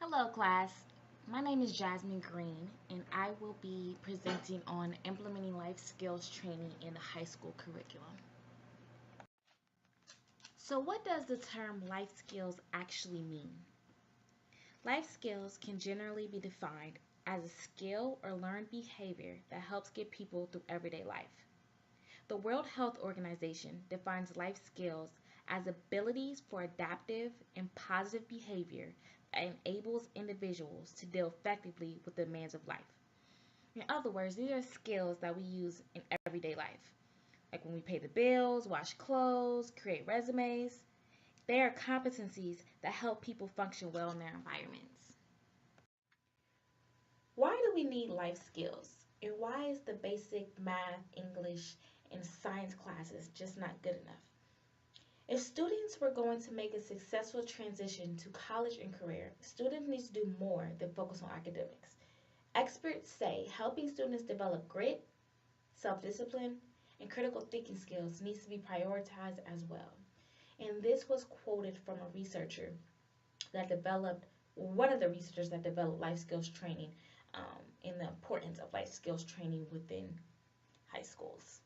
Hello, class. My name is Jasmine Green, and I will be presenting on implementing life skills training in the high school curriculum. So, what does the term life skills actually mean? Life skills can generally be defined as a skill or learned behavior that helps get people through everyday life. The World Health Organization defines life skills as abilities for adaptive and positive behavior that enables individuals to deal effectively with the demands of life. In other words, these are skills that we use in everyday life, like when we pay the bills, wash clothes, create resumes. They are competencies that help people function well in their environments. Why do we need life skills? And why is the basic math, English, and science classes just not good enough? If students were going to make a successful transition to college and career, students need to do more than focus on academics. Experts say helping students develop grit, self discipline, and critical thinking skills needs to be prioritized as well. And this was quoted from a researcher that developed, one of the researchers that developed life skills training and the importance of life skills training within high schools.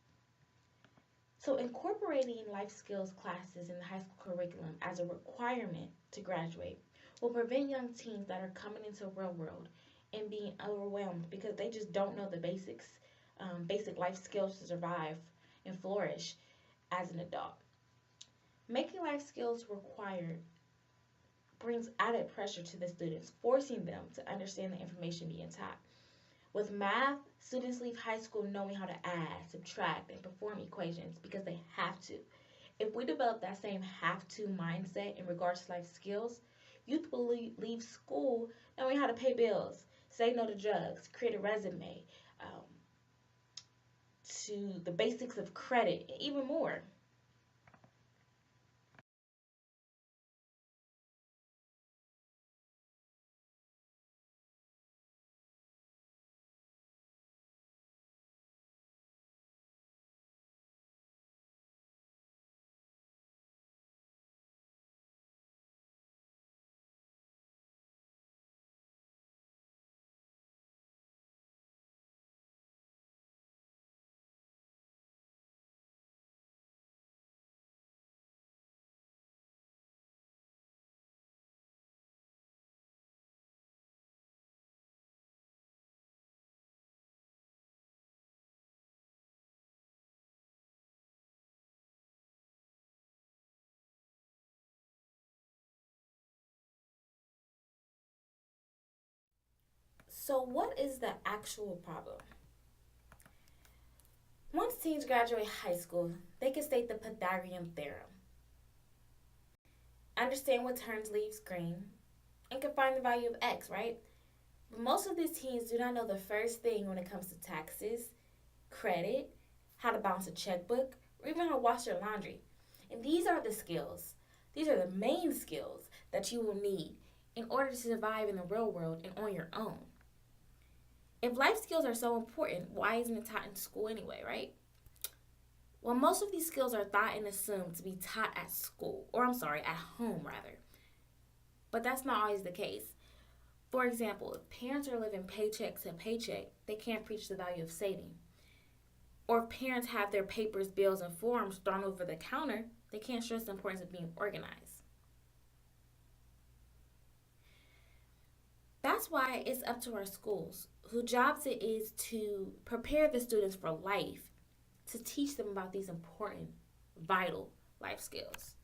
So, incorporating life skills classes in the high school curriculum as a requirement to graduate will prevent young teens that are coming into the real world and being overwhelmed because they just don't know the basic life skills to survive and flourish as an adult. Making life skills required brings added pressure to the students, forcing them to understand the information being taught. With math, students leave high school knowing how to add, subtract, and perform equations because they have to. If we develop that same have to mindset in regards to life skills, youth will leave school knowing how to pay bills, say no to drugs, create a resume, um, to the basics of credit, and even more. So, what is the actual problem? Once teens graduate high school, they can state the Pythagorean theorem, understand what turns leaves green, and can find the value of x, right? But most of these teens do not know the first thing when it comes to taxes, credit, how to balance a checkbook, or even how to wash their laundry. And these are the skills. These are the main skills that you will need in order to survive in the real world and on your own. If life skills are so important, why isn't it taught in school anyway, right? Well, most of these skills are thought and assumed to be taught at school, or I'm sorry, at home rather. But that's not always the case. For example, if parents are living paycheck to paycheck, they can't preach the value of saving. Or if parents have their papers, bills, and forms thrown over the counter, they can't stress the importance of being organized. That's why it's up to our schools, whose jobs it is to prepare the students for life, to teach them about these important, vital life skills.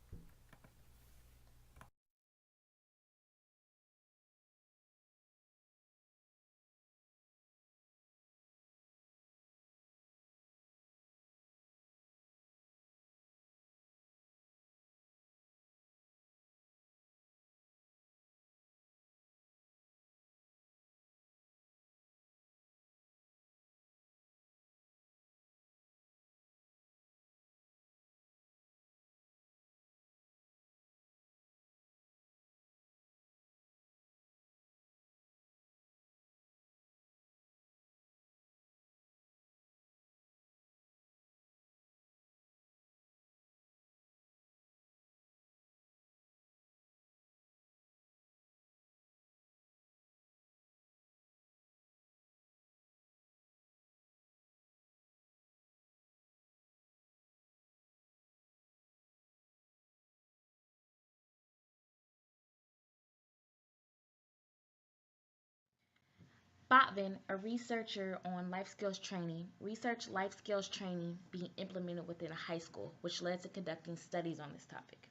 Botvin, a researcher on life skills training, researched life skills training being implemented within a high school, which led to conducting studies on this topic.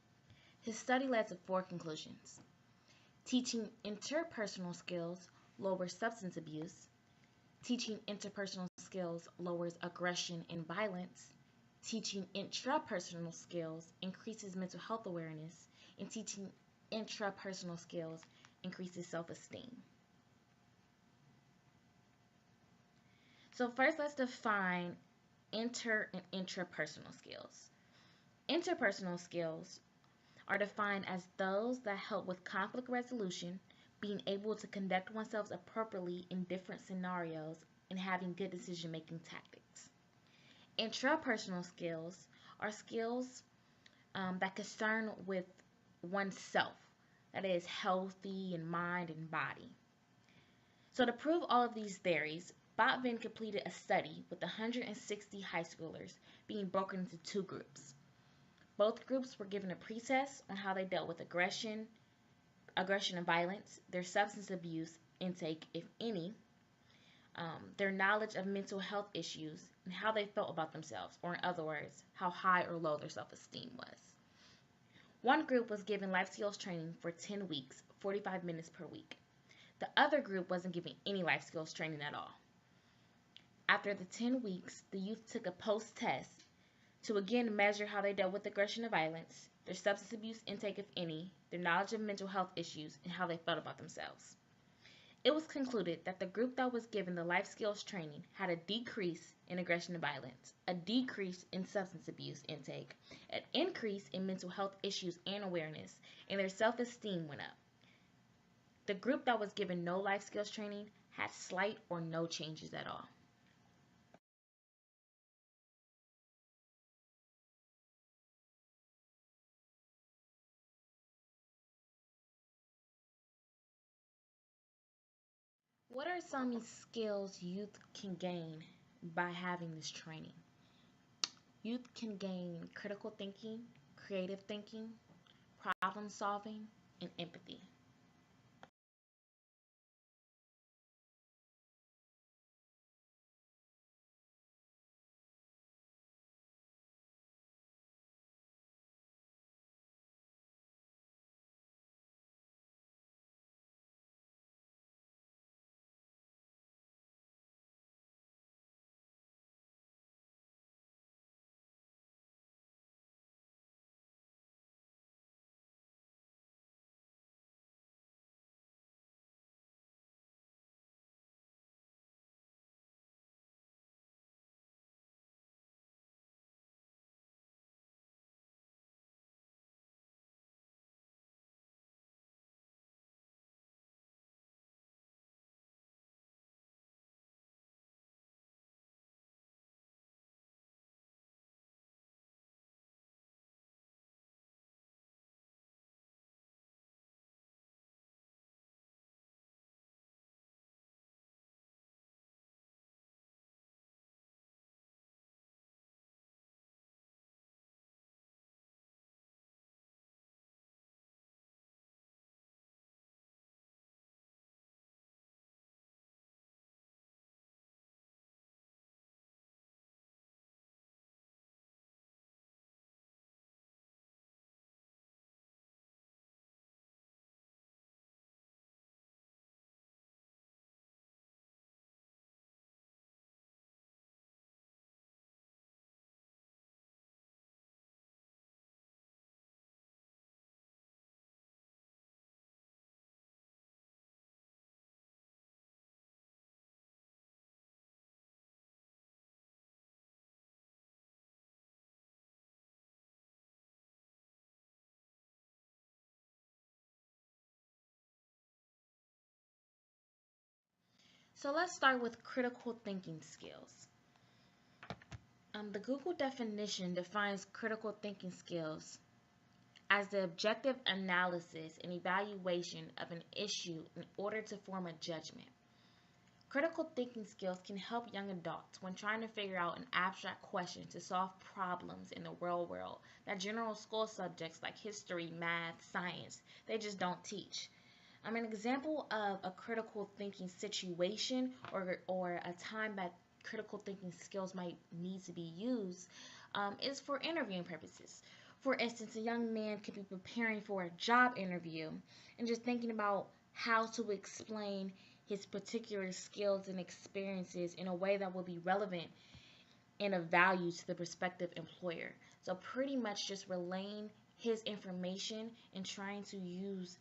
His study led to 4 conclusions. Teaching interpersonal skills lowers substance abuse. Teaching interpersonal skills lowers aggression and violence. Teaching intrapersonal skills increases mental health awareness. And teaching intrapersonal skills increases self-esteem. So first, let's define inter and intrapersonal skills. Interpersonal skills are defined as those that help with conflict resolution, being able to conduct oneself appropriately in different scenarios, and having good decision-making tactics. Intrapersonal skills are skills that concern with oneself, that is healthy in mind and body. So to prove all of these theories, Botvin completed a study with 160 high schoolers being broken into 2 groups. Both groups were given a pretest on how they dealt with aggression and violence, their substance abuse intake, if any, their knowledge of mental health issues, and how they felt about themselves, or in other words, how high or low their self-esteem was. One group was given life skills training for 10 weeks, 45 minutes per week. The other group wasn't given any life skills training at all. After the 10 weeks, the youth took a post-test to again measure how they dealt with aggression and violence, their substance abuse intake, if any, their knowledge of mental health issues, and how they felt about themselves. It was concluded that the group that was given the life skills training had a decrease in aggression and violence, a decrease in substance abuse intake, an increase in mental health issues and awareness, and their self-esteem went up. The group that was given no life skills training had slight or no changes at all. What are some skills youth can gain by having this training? Youth can gain critical thinking, creative thinking, problem solving, and empathy. So let's start with critical thinking skills. The Google definition defines critical thinking skills as the objective analysis and evaluation of an issue in order to form a judgment. Critical thinking skills can help young adults when trying to figure out an abstract question to solve problems in the real world that general school subjects like history, math, science, they just don't teach. An example of a critical thinking situation or a time that critical thinking skills might need to be used is for interviewing purposes. For instance, a young man could be preparing for a job interview and just thinking about how to explain his particular skills and experiences in a way that will be relevant and of value to the prospective employer. So pretty much just relaying his information and trying to use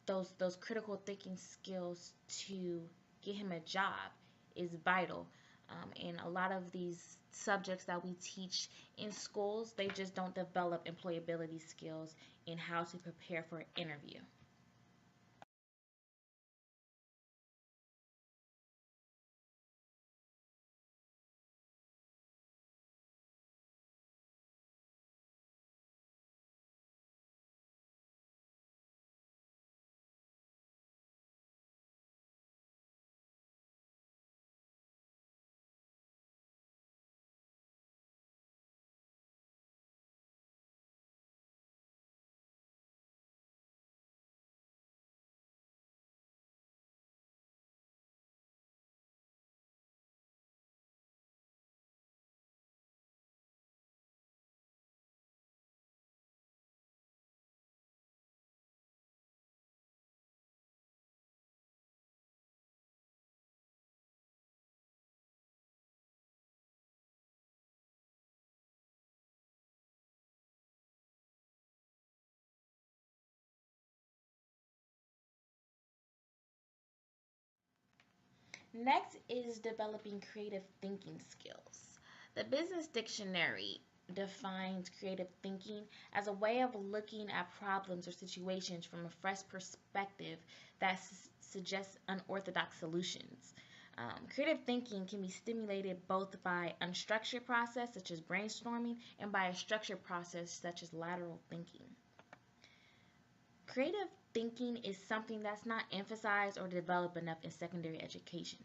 those critical thinking skills to get him a job is vital. And a lot of these subjects that we teach in schools, they just don't develop employability skills in how to prepare for an interview. Next is developing creative thinking skills. The Business Dictionary defines creative thinking as a way of looking at problems or situations from a fresh perspective that suggests unorthodox solutions. Creative thinking can be stimulated both by unstructured process such as brainstorming and by a structured process such as lateral thinking. Creative thinking is something that's not emphasized or developed enough in secondary education.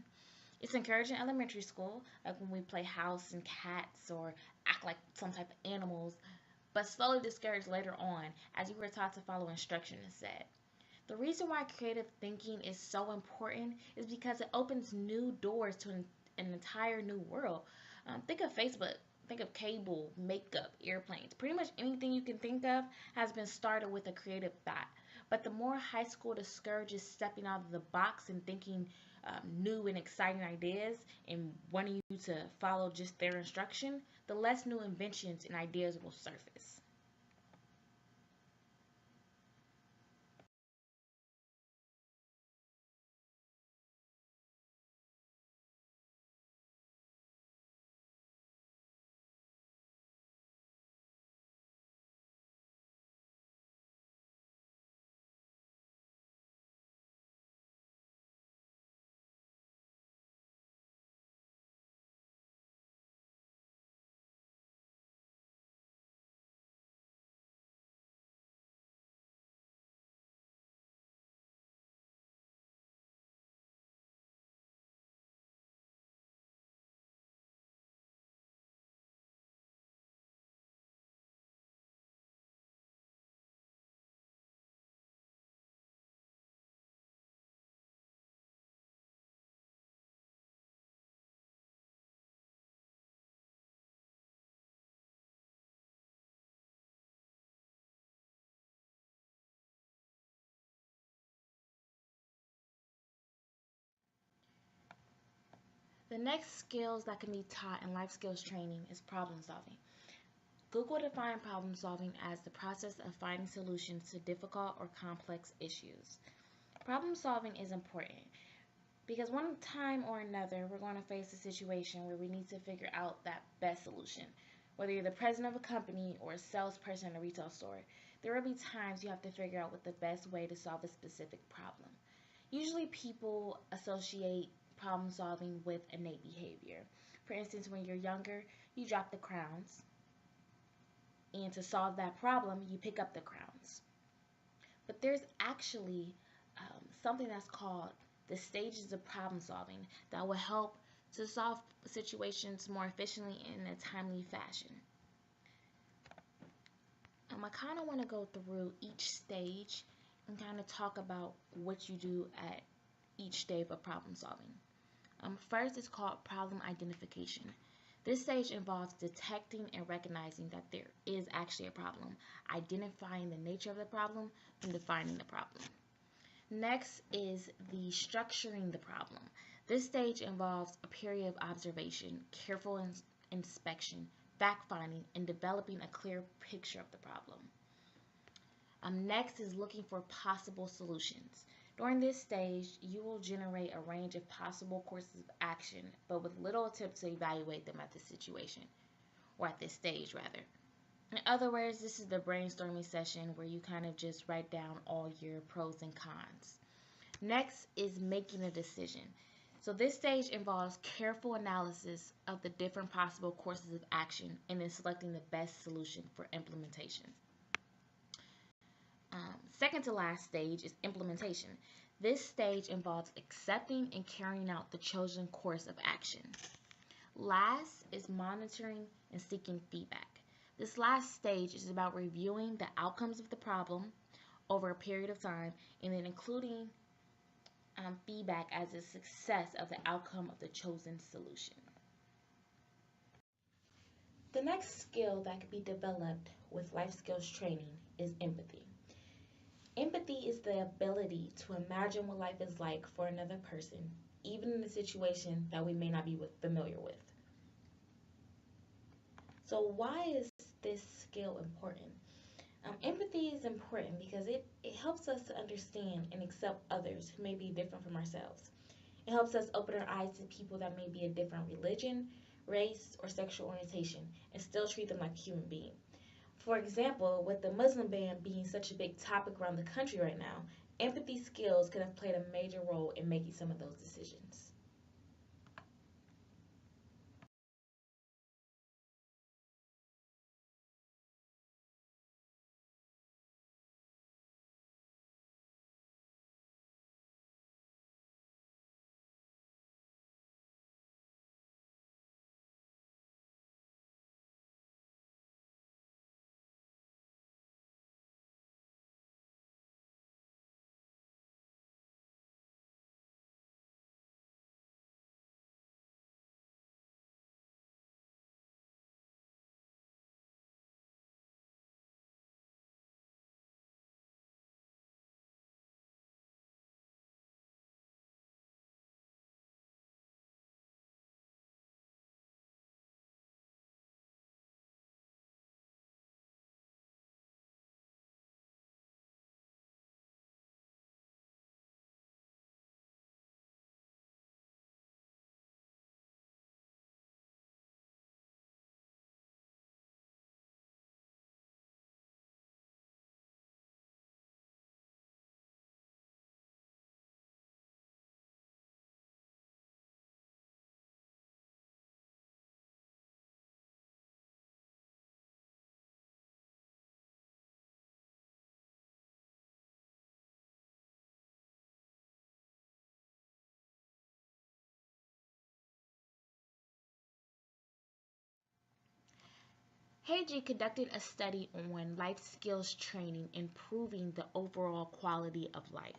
It's encouraged in elementary school, like when we play house and cats or act like some type of animals, but slowly discouraged later on as you were taught to follow instruction instead. The reason why creative thinking is so important is because it opens new doors to an entire new world. Think of Facebook, think of cable, makeup, airplanes. Pretty much anything you can think of has been started with a creative thought. But the more high school discourages stepping out of the box and thinking new and exciting ideas and wanting you to follow just their instruction, the less new inventions and ideas will surface. The next skills that can be taught in life skills training is problem solving. Google defined problem solving as the process of finding solutions to difficult or complex issues. Problem solving is important because one time or another we're going to face a situation where we need to figure out that best solution. Whether you're the president of a company or a salesperson in a retail store, there will be times you have to figure out what the best way to solve a specific problem. Usually people associate problem solving with innate behavior. For instance, when you're younger, you drop the crowns, and to solve that problem, you pick up the crowns. But there's actually something that's called the stages of problem solving that will help to solve situations more efficiently in a timely fashion. I kind of want to go through each stage and kind of talk about what you do at each stage of problem solving. First is called problem identification. This stage involves detecting and recognizing that there is actually a problem, identifying the nature of the problem, and defining the problem. Next is the structuring the problem. This stage involves a period of observation, careful inspection, fact-finding, and developing a clear picture of the problem. Next is looking for possible solutions. During this stage, you will generate a range of possible courses of action, but with little attempt to evaluate them at this situation, or at this stage rather. In other words, this is the brainstorming session where you kind of just write down all your pros and cons. Next is making a decision. So this stage involves careful analysis of the different possible courses of action and then selecting the best solution for implementation. Second to last stage is implementation. This stage involves accepting and carrying out the chosen course of action. Last is monitoring and seeking feedback. This last stage is about reviewing the outcomes of the problem over a period of time and then including feedback as a success of the outcome of the chosen solution. The next skill that can be developed with life skills training is empathy. Empathy is the ability to imagine what life is like for another person, even in a situation that we may not be familiar with. So why is this skill important? Empathy is important because it helps us to understand and accept others who may be different from ourselves. It helps us open our eyes to people that may be a different religion, race, or sexual orientation and still treat them like a human being. For example, with the Muslim ban being such a big topic around the country right now, empathy skills could have played a major role in making some of those decisions. Haji conducted a study on life skills training improving the overall quality of life.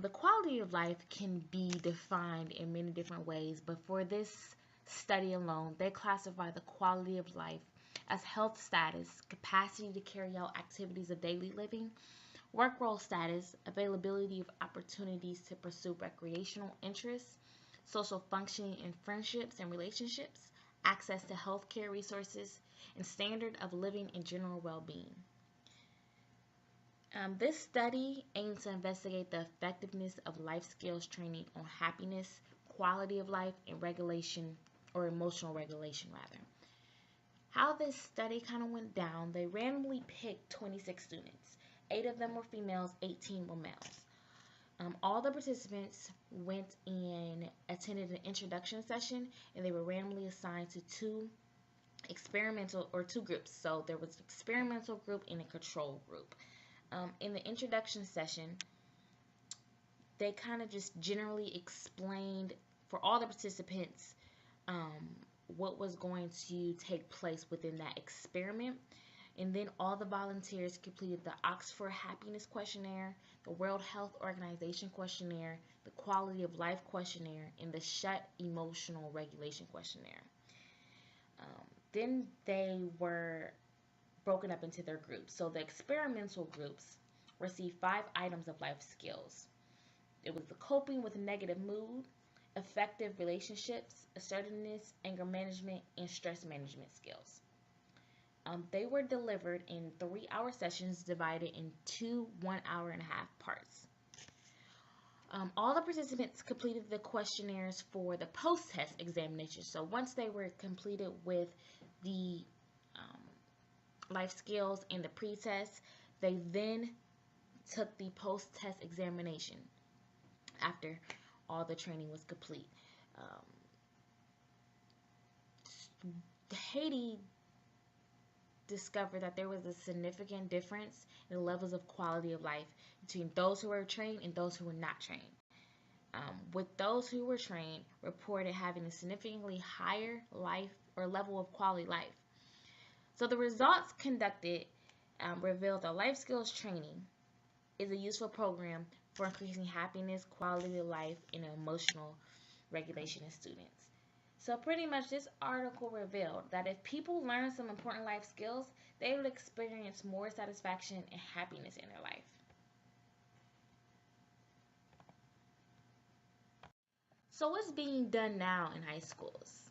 The quality of life can be defined in many different ways, but for this study alone, they classify the quality of life as health status, capacity to carry out activities of daily living, work role status, availability of opportunities to pursue recreational interests, social functioning in friendships and relationships, access to healthcare resources, and standard of living and general well-being. This study aims to investigate the effectiveness of life skills training on happiness, quality of life, and regulation, or emotional regulation rather. How this study kind of went down, they randomly picked 26 students. 8 of them were females, 18 were males. All the participants went and attended an introduction session, and they were randomly assigned to two groups. So there was an experimental group and a control group. In the introduction session, they kind of just generally explained for all the participants what was going to take place within that experiment. And then all the volunteers completed the Oxford Happiness Questionnaire, the World Health Organization Questionnaire, the Quality of Life Questionnaire, and the SHUT Emotional Regulation Questionnaire. Then they were broken up into their groups. So the experimental groups received 5 items of life skills. It was the coping with negative mood, effective relationships, assertiveness, anger management, and stress management skills. They were delivered in 3-hour sessions divided in 2 1-hour-and-a-half parts. All the participants completed the questionnaires for the post-test examination. So once they were completed with the life skills and the pre-test, they then took the post-test examination after all the training was complete. Haiti discovered that there was a significant difference in the levels of quality of life between those who were trained and those who were not trained. With those who were trained, reported having a significantly higher life or level of quality life. So the results conducted revealed that life skills training is a useful program for increasing happiness, quality of life, and emotional regulation in students. So pretty much this article revealed that if people learn some important life skills, they will experience more satisfaction and happiness in their life. So what's being done now in high schools?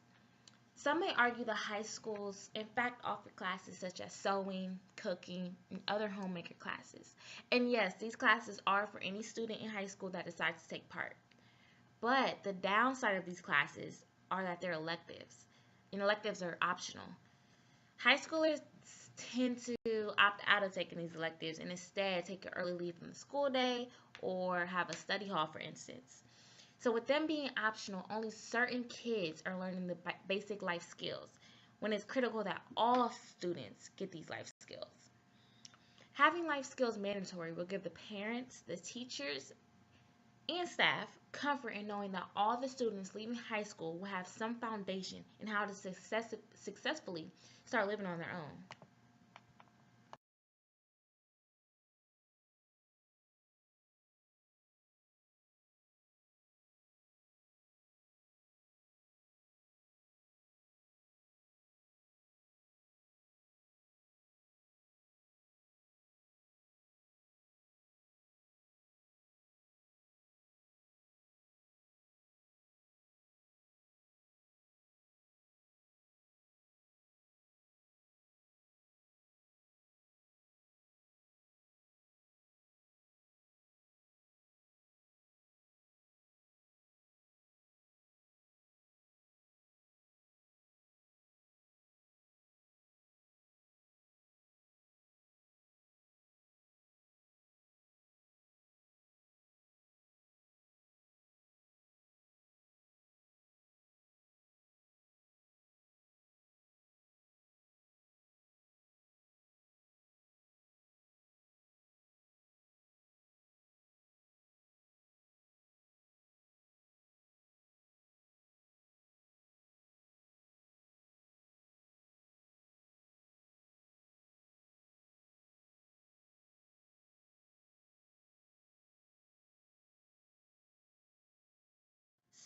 Some may argue that high schools in fact offer classes such as sewing, cooking, and other homemaker classes. And yes, these classes are for any student in high school that decides to take part. But the downside of these classes are that they're electives, and electives are optional. High schoolers tend to opt out of taking these electives and instead take an early leave from the school day or have a study hall, for instance. So with them being optional, only certain kids are learning the basic life skills, when it's critical that all students get these life skills. Having life skills mandatory will give the parents, the teachers, and staff comfort in knowing that all the students leaving high school will have some foundation in how to successfully start living on their own.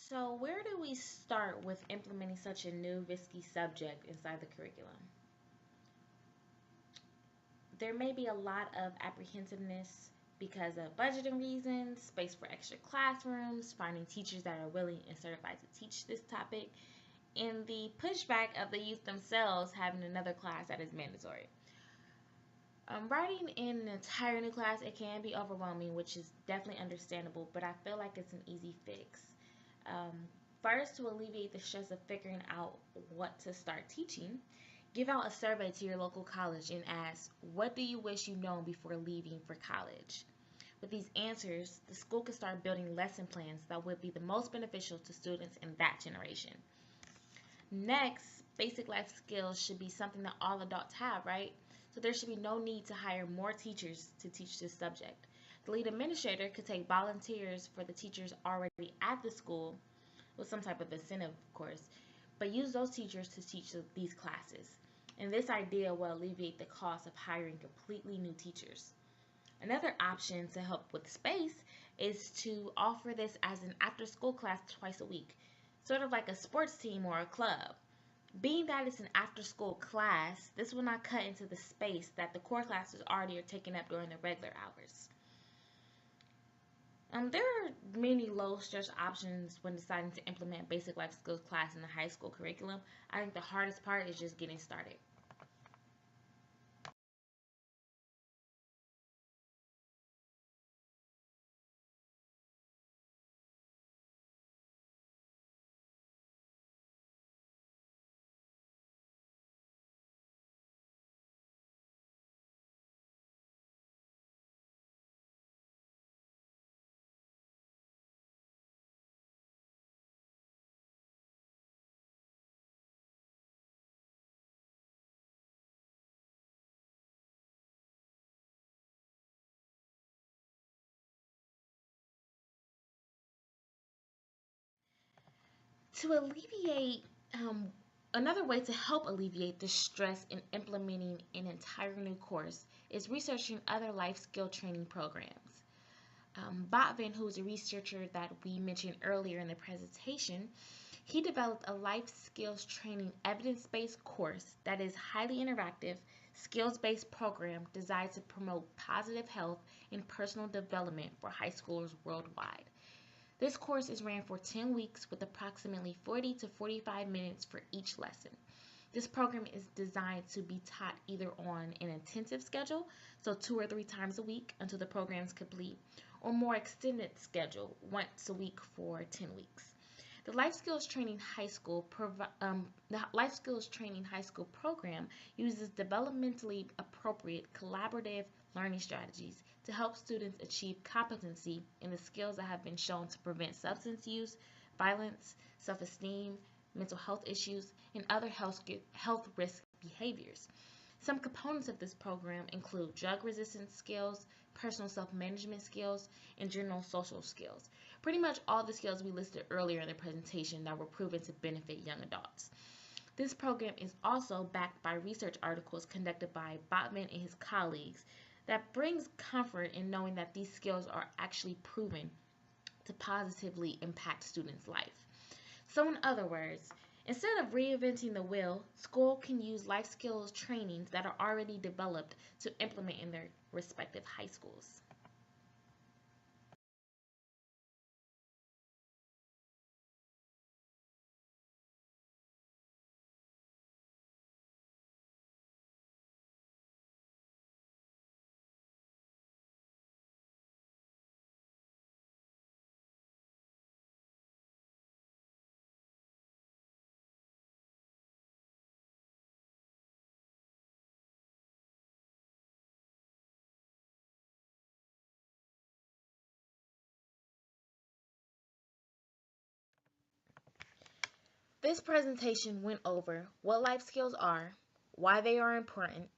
So where do we start with implementing such a new risky subject inside the curriculum? There may be a lot of apprehensiveness because of budgeting reasons, space for extra classrooms, finding teachers that are willing and certified to teach this topic, and the pushback of the youth themselves having another class that is mandatory. Writing in an entire new class, it can be overwhelming, which is definitely understandable, but I feel like it's an easy fix. Um, First, to alleviate the stress of figuring out what to start teaching, give out a survey to your local college and ask, what do you wish you known before leaving for college? With these answers, the school can start building lesson plans that would be the most beneficial to students in that generation. Next, basic life skills should be something that all adults have, right? So there should be no need to hire more teachers to teach this subject. The lead administrator could take volunteers for the teachers already at the school with some type of incentive, of course, but use those teachers to teach these classes. and this idea will alleviate the cost of hiring completely new teachers. Another option to help with space is to offer this as an after school class twice a week, sort of like a sports team or a club. Being that it's an after school class, this will not cut into the space that the core classes already are taking up during the regular hours. There are many low stress options when deciding to implement basic life skills class in the high school curriculum. I think the hardest part is just getting started. To alleviate, another way to help alleviate the stress in implementing an entire new course is researching other life skill training programs. Botvin, who is a researcher that we mentioned earlier in the presentation, he developed a life skills training evidence-based course that is highly interactive, skills-based program designed to promote positive health and personal development for high schoolers worldwide. This course is ran for 10 weeks with approximately 40 to 45 minutes for each lesson. This program is designed to be taught either on an intensive schedule, so 2 or 3 times a week until the program is complete, or more extended schedule, once a week for 10 weeks. The Life Skills Training High School program uses developmentally appropriate collaborative learning strategies to help students achieve competency in the skills that have been shown to prevent substance use, violence, self-esteem, mental health issues, and other health risk behaviors. Some components of this program include drug resistance skills, personal self-management skills, and general social skills. Pretty much all the skills we listed earlier in the presentation that were proven to benefit young adults. This program is also backed by research articles conducted by Botman and his colleagues that brings comfort in knowing that these skills are actually proven to positively impact students' life. So in other words, instead of reinventing the wheel, school can use life skills trainings that are already developed to implement in their respective high schools. This presentation went over what life skills are, why they are important,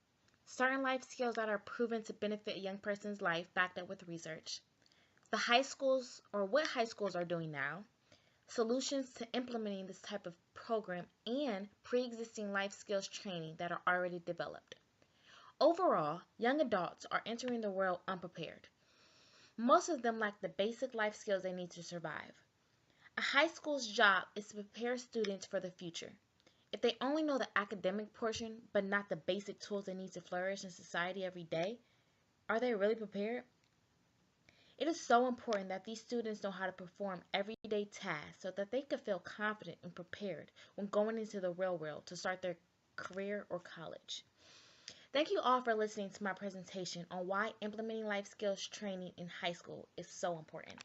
certain life skills that are proven to benefit a young person's life backed up with research, the high schools or what high schools are doing now, solutions to implementing this type of program, and pre-existing life skills training that are already developed. Overall, young adults are entering the world unprepared. Most of them lack the basic life skills they need to survive. A high school's job is to prepare students for the future. If they only know the academic portion but not the basic tools they need to flourish in society every day, are they really prepared? It is so important that these students know how to perform everyday tasks so that they can feel confident and prepared when going into the real world to start their career or college. Thank you all for listening to my presentation on why implementing life skills training in high school is so important.